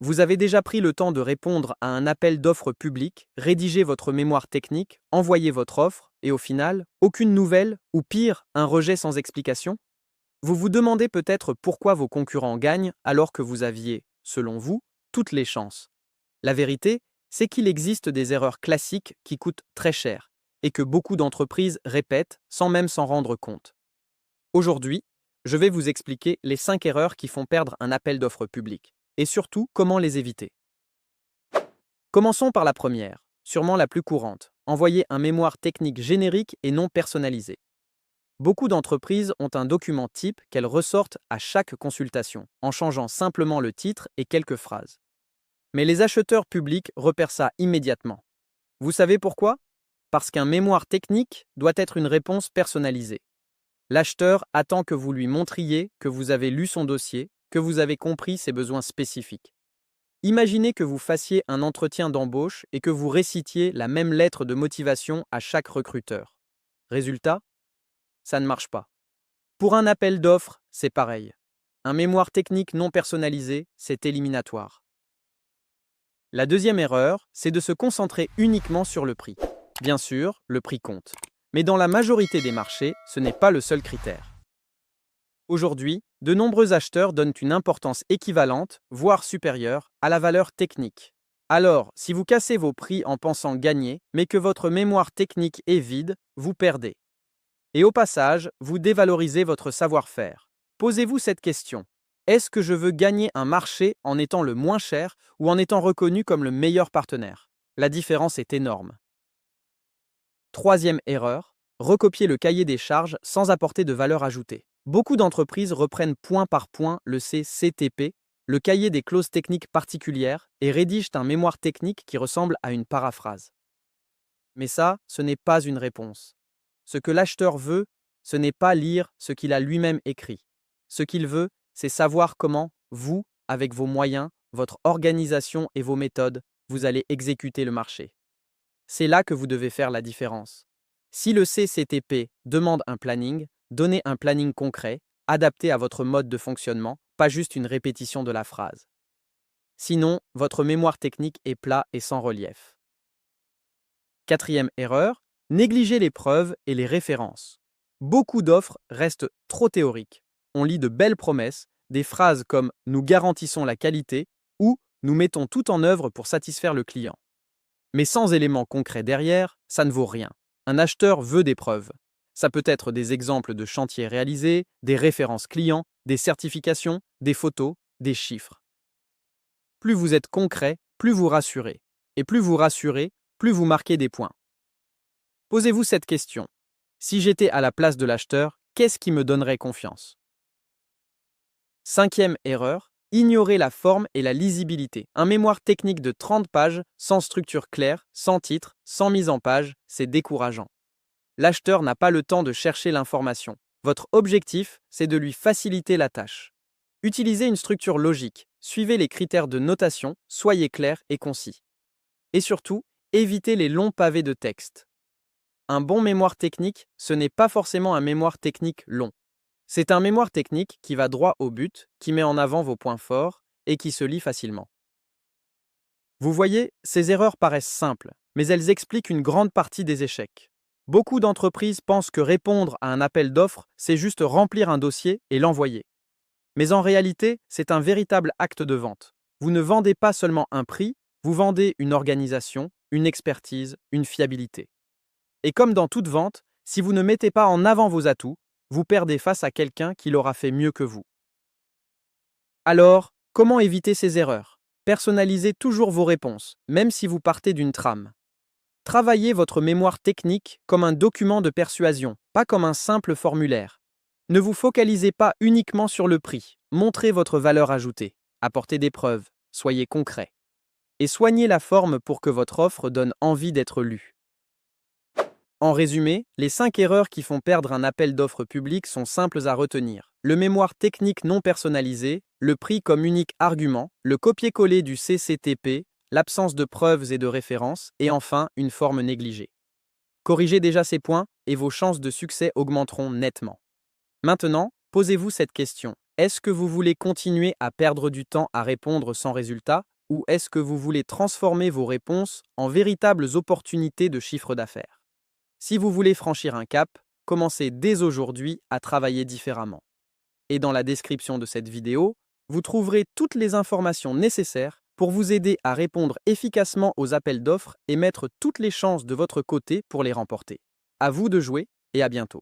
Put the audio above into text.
Vous avez déjà pris le temps de répondre à un appel d'offres public, rédiger votre mémoire technique, envoyer votre offre, et au final, aucune nouvelle, ou pire, un rejet sans explication? Vous vous demandez peut-être pourquoi vos concurrents gagnent alors que vous aviez, selon vous, toutes les chances. La vérité, c'est qu'il existe des erreurs classiques qui coûtent très cher, et que beaucoup d'entreprises répètent sans même s'en rendre compte. Aujourd'hui, je vais vous expliquer les 5 erreurs qui font perdre un appel d'offres public, et surtout comment les éviter. Commençons par la première, sûrement la plus courante, envoyer un mémoire technique générique et non personnalisé. Beaucoup d'entreprises ont un document type qu'elles ressortent à chaque consultation, en changeant simplement le titre et quelques phrases. Mais les acheteurs publics repèrent ça immédiatement. Vous savez pourquoi? Parce qu'un mémoire technique doit être une réponse personnalisée. L'acheteur attend que vous lui montriez que vous avez lu son dossier, que vous avez compris ses besoins spécifiques. Imaginez que vous fassiez un entretien d'embauche et que vous récitiez la même lettre de motivation à chaque recruteur. Résultat, ça ne marche pas. Pour un appel d'offres, c'est pareil. Un mémoire technique non personnalisé, c'est éliminatoire. La deuxième erreur, c'est de se concentrer uniquement sur le prix. Bien sûr, le prix compte. Mais dans la majorité des marchés, ce n'est pas le seul critère. Aujourd'hui, de nombreux acheteurs donnent une importance équivalente, voire supérieure, à la valeur technique. Alors, si vous cassez vos prix en pensant gagner, mais que votre mémoire technique est vide, vous perdez. Et au passage, vous dévalorisez votre savoir-faire. Posez-vous cette question. Est-ce que je veux gagner un marché en étant le moins cher ou en étant reconnu comme le meilleur partenaire? La différence est énorme. Troisième erreur, recopier le cahier des charges sans apporter de valeur ajoutée. Beaucoup d'entreprises reprennent point par point le CCTP, le cahier des clauses techniques particulières, et rédigent un mémoire technique qui ressemble à une paraphrase. Mais ça, ce n'est pas une réponse. Ce que l'acheteur veut, ce n'est pas lire ce qu'il a lui-même écrit. Ce qu'il veut, c'est savoir comment, vous, avec vos moyens, votre organisation et vos méthodes, vous allez exécuter le marché. C'est là que vous devez faire la différence. Si le CCTP demande un planning, donnez un planning concret, adapté à votre mode de fonctionnement, pas juste une répétition de la phrase. Sinon, votre mémoire technique est plat et sans relief. Quatrième erreur, négligez les preuves et les références. Beaucoup d'offres restent trop théoriques. On lit de belles promesses, des phrases comme « nous garantissons la qualité » ou « nous mettons tout en œuvre pour satisfaire le client ». Mais sans éléments concrets derrière, ça ne vaut rien. Un acheteur veut des preuves. Ça peut être des exemples de chantiers réalisés, des références clients, des certifications, des photos, des chiffres. Plus vous êtes concret, plus vous rassurez. Et plus vous rassurez, plus vous marquez des points. Posez-vous cette question. Si j'étais à la place de l'acheteur, qu'est-ce qui me donnerait confiance? Cinquième erreur, ignorer la forme et la lisibilité. Un mémoire technique de 30 pages, sans structure claire, sans titre, sans mise en page, c'est décourageant. L'acheteur n'a pas le temps de chercher l'information. Votre objectif, c'est de lui faciliter la tâche. Utilisez une structure logique, suivez les critères de notation, soyez clair et concis. Et surtout, évitez les longs pavés de texte. Un bon mémoire technique, ce n'est pas forcément un mémoire technique long. C'est un mémoire technique qui va droit au but, qui met en avant vos points forts et qui se lit facilement. Vous voyez, ces erreurs paraissent simples, mais elles expliquent une grande partie des échecs. Beaucoup d'entreprises pensent que répondre à un appel d'offres, c'est juste remplir un dossier et l'envoyer. Mais en réalité, c'est un véritable acte de vente. Vous ne vendez pas seulement un prix, vous vendez une organisation, une expertise, une fiabilité. Et comme dans toute vente, si vous ne mettez pas en avant vos atouts, vous perdez face à quelqu'un qui l'aura fait mieux que vous. Alors, comment éviter ces erreurs? Personnalisez toujours vos réponses, même si vous partez d'une trame. Travaillez votre mémoire technique comme un document de persuasion, pas comme un simple formulaire. Ne vous focalisez pas uniquement sur le prix, montrez votre valeur ajoutée, apportez des preuves, soyez concret. Et soignez la forme pour que votre offre donne envie d'être lue. En résumé, les 5 erreurs qui font perdre un appel d'offres public sont simples à retenir. Le mémoire technique non personnalisé, le prix comme unique argument, le copier-coller du CCTP, l'absence de preuves et de références, et enfin une forme négligée. Corrigez déjà ces points et vos chances de succès augmenteront nettement. Maintenant, posez-vous cette question. Est-ce que vous voulez continuer à perdre du temps à répondre sans résultat ou est-ce que vous voulez transformer vos réponses en véritables opportunités de chiffre d'affaires? Si vous voulez franchir un cap, commencez dès aujourd'hui à travailler différemment. Et dans la description de cette vidéo, vous trouverez toutes les informations nécessaires pour vous aider à répondre efficacement aux appels d'offres et mettre toutes les chances de votre côté pour les remporter. À vous de jouer et à bientôt.